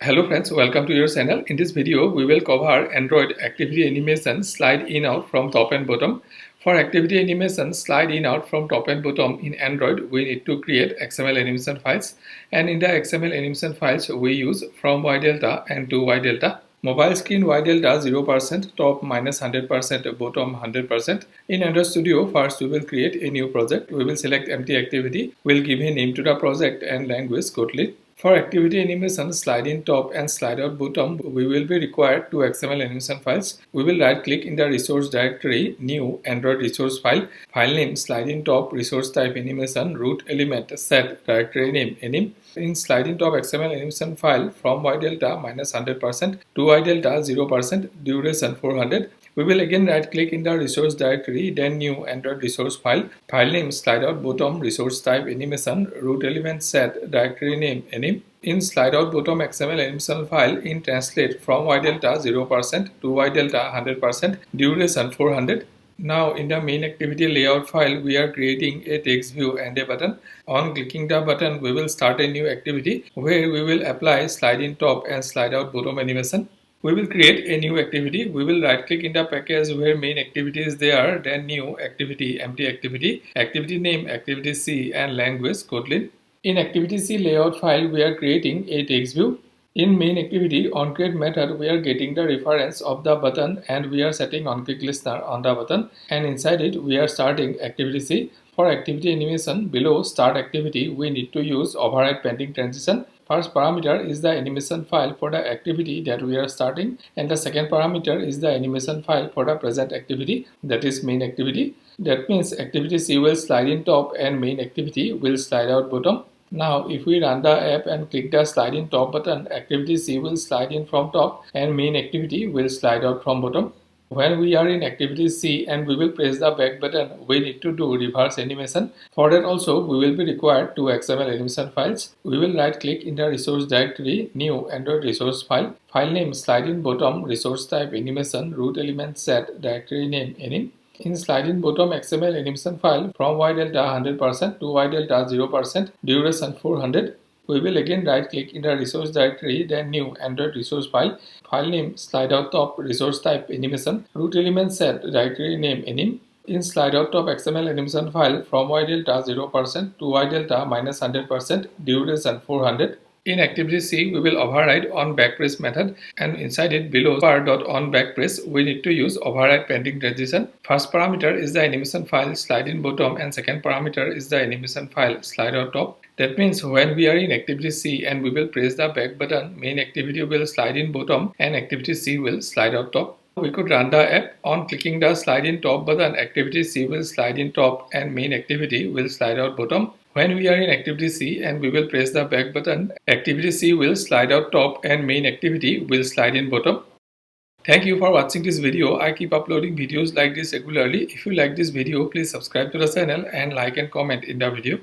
Hello friends, welcome to your channel. In this video, we will cover Android activity animation slide in out from top and bottom. For activity animation slide in out from top and bottom in Android, we need to create XML animation files. And in the XML animation files, we use from Y delta and to Y delta. Mobile screen Y delta 0%, top minus 100%, bottom 100%. In Android Studio, first we will create a new project. We will select empty activity. We'll give a name to the project and language Kotlin. For activity animation, slide in top and slide out bottom, we will be required two XML animation files. We will right click in the resource directory, new Android resource file, file name slide in top, resource type animation, root element set, directory name anim. In slide in top XML animation file from Y delta minus 100% to Y delta 0%, duration 400. We will again right click in the resource directory, then new Android resource file, file name slide out bottom, resource type animation, root element set, directory name anim. In slide out bottom XML animation file, in translate from Y delta 0% to Y delta 100%, duration 400. Now in the main activity layout file, we are creating a text view and a button. On clicking the button, we will start a new activity where we will apply slide in top and slide out bottom animation. We will create a new activity. We will right click in the package where main activity is there, then new activity, empty activity, activity name, activity C and language Kotlin. In activity C layout file, we are creating a text view. In main activity on create method, we are getting the reference of the button and we are setting on click listener on the button, and inside it we are starting activity C. For activity animation below start activity, we need to use override pending transition. First parameter is the animation file for the activity that we are starting, and the second parameter is the animation file for the present activity, that is main activity. That means activity C will slide in top and main activity will slide out bottom. Now if we run the app and click the slide in top button, activity C will slide in from top and main activity will slide out from bottom. When we are in activity C and we will press the back button, we need to do reverse animation. For that also we will be required two XML animation files. We will right click in the resource directory, new Android resource file, file name slide in bottom, resource type animation, root element set, directory name anim. In slide in bottom XML animation file from Y delta 100% to Y delta 0%, duration 400. We will again right click in the resource directory, then new Android resource file, file name slide out top, resource type animation, root element set, directory name anim. In slide out top XML animation file from Y delta 0% to Y delta minus 100%, duration 400. In activity C, we will override on backpress method, and inside it below par.on backpress, we need to use override pending transition. First parameter is the animation file slide in bottom and second parameter is the animation file slide out top. That means when we are in activity C and we will press the back button, main activity will slide in bottom and activity C will slide out top. We could run the app. On clicking the slide in top button, activity C will slide in top and main activity will slide out bottom. When we are in activity C and we will press the back button, activity C will slide out top and main activity will slide in bottom. Thank you for watching this video. I keep uploading videos like this regularly. If you like this video, please subscribe to the channel and like and comment in the video.